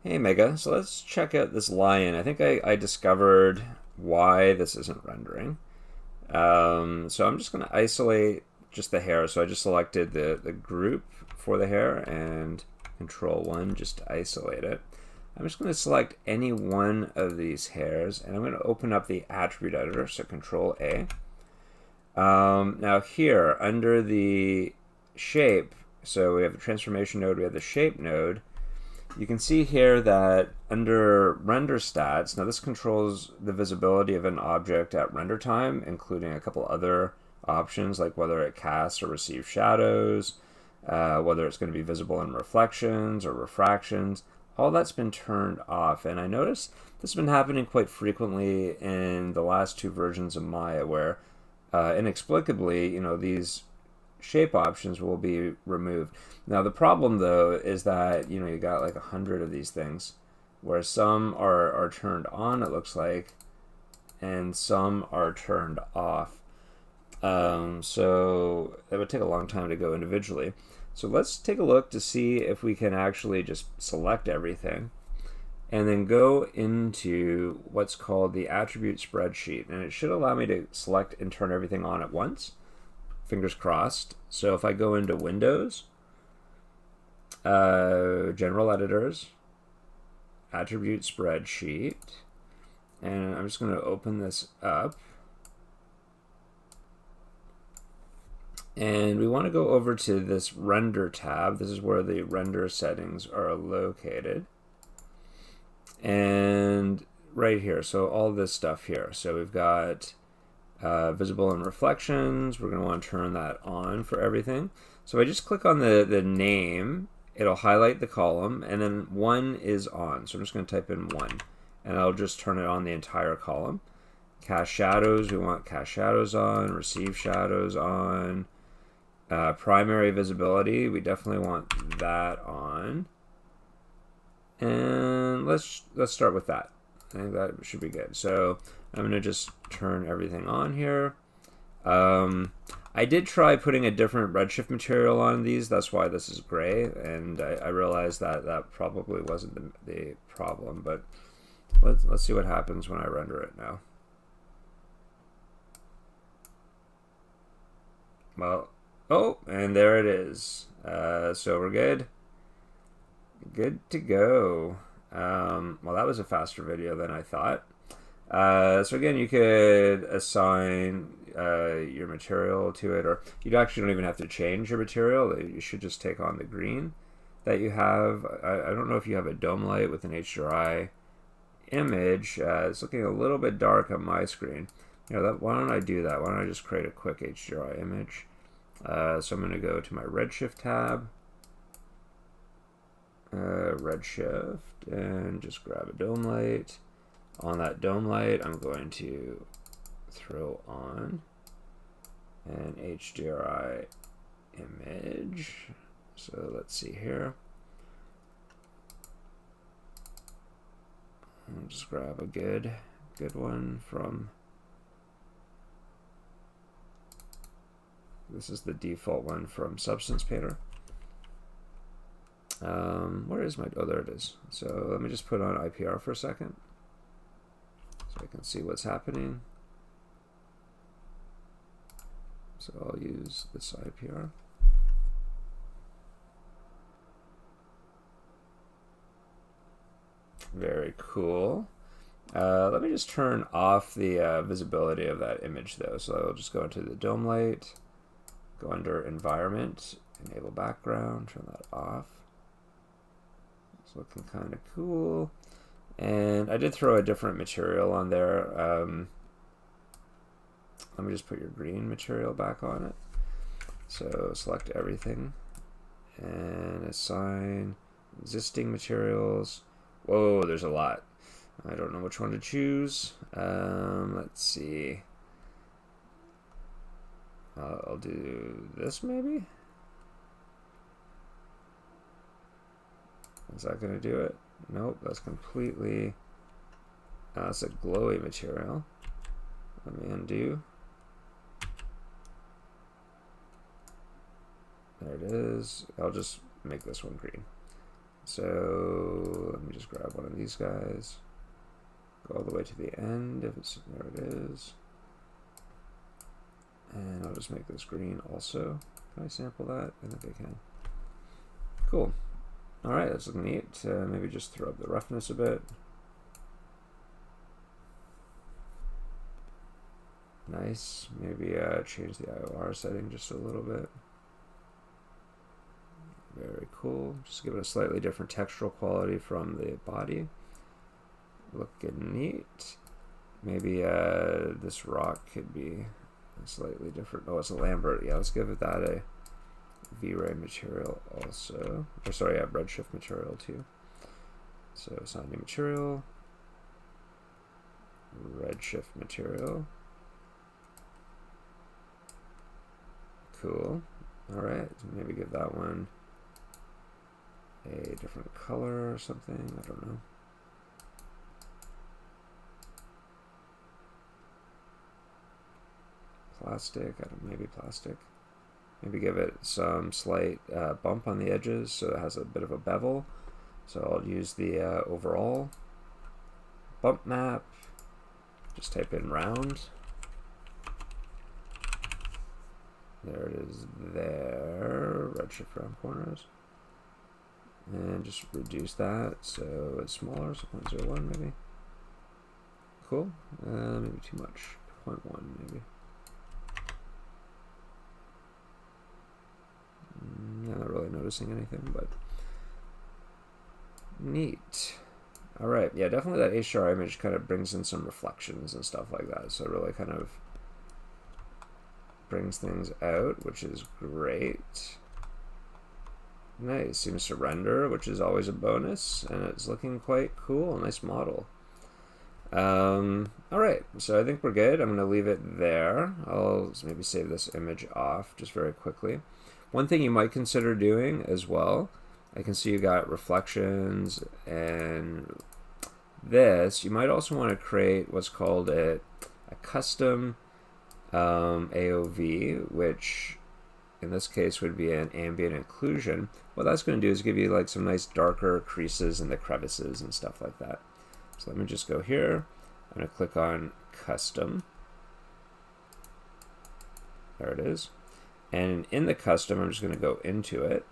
Hey Mega, so let's check out this lion. I think I discovered why this isn't rendering. So I'm just going to isolate just the hair. So I just selected the group for the hair and Control 1 just to isolate it. I'm just going to select any one of these hairs and I'm going to open up the attribute editor, so Control A. Now here, under the shape, so we have the transformation node, we have the shape node. You can see here that under render stats, now this controls the visibility of an object at render time, including a couple other options like whether it casts or receives shadows, whether it's going to be visible in reflections or refractions. All that's been turned off, and I noticed this has been happening quite frequently in the last two versions of Maya, where inexplicably, these shape options will be removed. Now the problem though is that you got like 100 of these things, where some are turned on, it looks like, and some are turned off. So it would take a long time to go individually. So let's take a look to see if we can actually just select everything and then go into what's called the attribute spreadsheet, and it should allow me to select and turn everything on at once. Fingers crossed. So if I go into Windows, General Editors, Attribute Spreadsheet, and I'm just going to open this up. And we want to go over to this Render tab. This is where the render settings are located. And right here, so all this stuff here. So we've got visible in reflections. We're going to want to turn that on for everything. So if I just click on the name, it'll highlight the column, and then 1 is on. So I'm just going to type in 1, and I'll just turn it on the entire column. Cast shadows, we want cast shadows on. Receive shadows on. Primary visibility, we definitely want that on. And let's start with that. I think that should be good. So I'm going to just turn everything on here. I did try putting a different redshift material on these. That's why this is gray. And I realized that probably wasn't the problem. But let's see what happens when I render it now. Well, oh, and there it is. So we're good. Good to go. Well, that was a faster video than I thought. So again, you could assign your material to it, or you actually don't even have to change your material. You should just take on the green that you have. I don't know if you have a dome light with an HDRI image. It's looking a little bit dark on my screen. Why don't I do that? Why don't I just create a quick HDRI image? So I'm going to go to my Redshift tab. Redshift, and just grab a dome light. On that dome light, I'm going to throw on an HDRI image. So let's see here. I'll just grab a good one from. This is the default one from Substance Painter. Where is my, oh, there it is. So let me just put on IPR for a second so I can see what's happening. So I'll use this IPR. Very cool. Let me just turn off the visibility of that image though. So I'll just go into the dome light, go under environment, enable background, turn that off. It's looking kind of cool. And I did throw a different material on there. Let me just put your green material back on it. So select everything and assign existing materials. Whoa, there's a lot. I don't know which one to choose. Let's see. I'll do this maybe. Is that going to do it? Nope, that's completely. That's a glowy material. Let me undo. There it is. I'll just make this one green. So let me just grab one of these guys. Go all the way to the end if it's, there it is. And I'll just make this green also. Can I sample that? I think I can. Cool. Alright, that's looking neat. Maybe just throw up the roughness a bit. Nice. Maybe change the IOR setting just a little bit. Very cool. Just give it a slightly different textural quality from the body. Looking neat. Maybe this rock could be slightly different. Oh, it's a Lambert. Yeah, let's give it that a V-Ray material also. Or sorry, I have Redshift material too. So it's not new material. Redshift material. Cool. Alright, maybe give that one a different color or something. I don't know. Plastic, I don't know, maybe plastic. Maybe give it some slight bump on the edges so it has a bit of a bevel. So I'll use the overall bump map. Just type in round. There it is there. Redshift round corners. And just reduce that so it's smaller, so 0.01 maybe. Cool. Maybe too much. 0.1 maybe. Not really noticing anything, but neat. Alright, yeah, definitely that HDR image kind of brings in some reflections and stuff like that, so it really kind of brings things out, which is great. Nice, seems to render, which is always a bonus, and it's looking quite cool. Nice model. Alright, so I think we're good. I'm going to leave it there. I'll maybe save this image off just very quickly. One thing you might consider doing as well, I can see you got reflections and this. You might also want to create what's called a custom AOV, which in this case would be an ambient occlusion. What that's going to do is give you like some nice darker creases in the crevices and stuff like that. So let me just go here. I'm going to click on custom. There it is. And in the custom, I'm just going to go into it.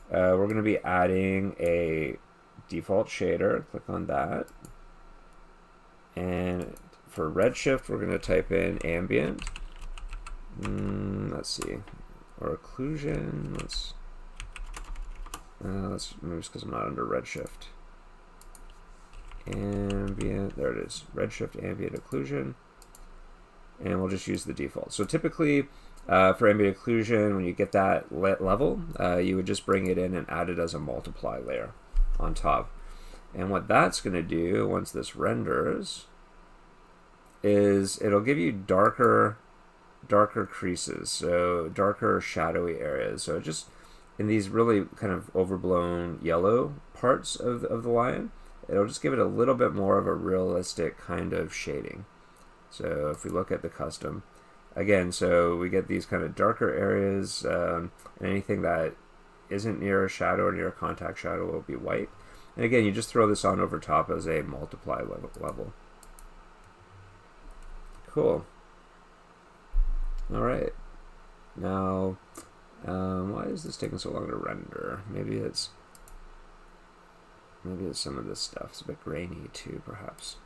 We're going to be adding a default shader. Click on that. And for Redshift, we're going to type in ambient. Let's see. Or occlusion. Let's maybe it's because I'm not under Redshift. Ambient. There it is. Redshift ambient occlusion. And we'll just use the default. So typically, for ambient occlusion, when you get that level, you would just bring it in and add it as a multiply layer on top. And what that's going to do once this renders is it'll give you darker creases, so darker shadowy areas. So just in these really kind of overblown yellow parts of the lion, it'll just give it a little bit more of a realistic kind of shading. So if we look at the custom, again, so we get these kind of darker areas, and anything that isn't near a shadow or near a contact shadow will be white. And again, you just throw this on over top as a multiply level. Cool. All right. Now, why is this taking so long to render? Maybe it's some of this stuff. It's a bit grainy too, perhaps.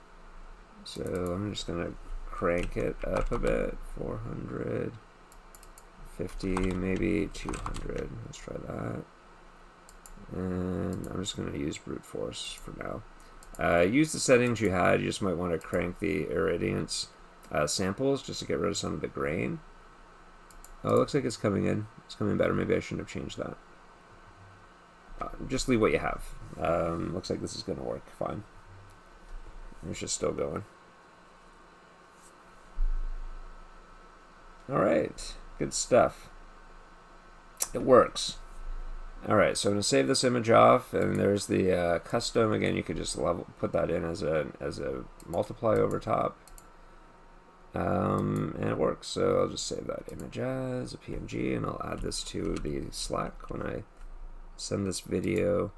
So I'm just gonna crank it up a bit. 450, maybe 200. Let's try that. And I'm just gonna use brute force for now. Use the settings you had. You just might want to crank the irradiance samples just to get rid of some of the grain. Oh, it looks like it's coming in. It's coming better. Maybe I shouldn't have changed that. Just leave what you have. Looks like this is going to work fine. It's just still going. Alright, good stuff. It works. Alright, so I'm going to save this image off, and there's the custom. Again, you could just put that in as a multiply over top. And it works, so I'll just save that image as a PNG, and I'll add this to the Slack when I send this video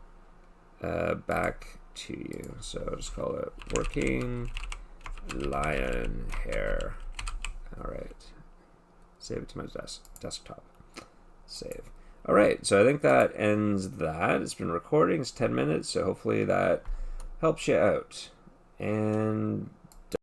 back to you. So I'll just call it working lion hair. All right. Save it to my desktop. Save. All right, so I think that ends that. It's been recording. It's 10 minutes, so hopefully that helps you out. And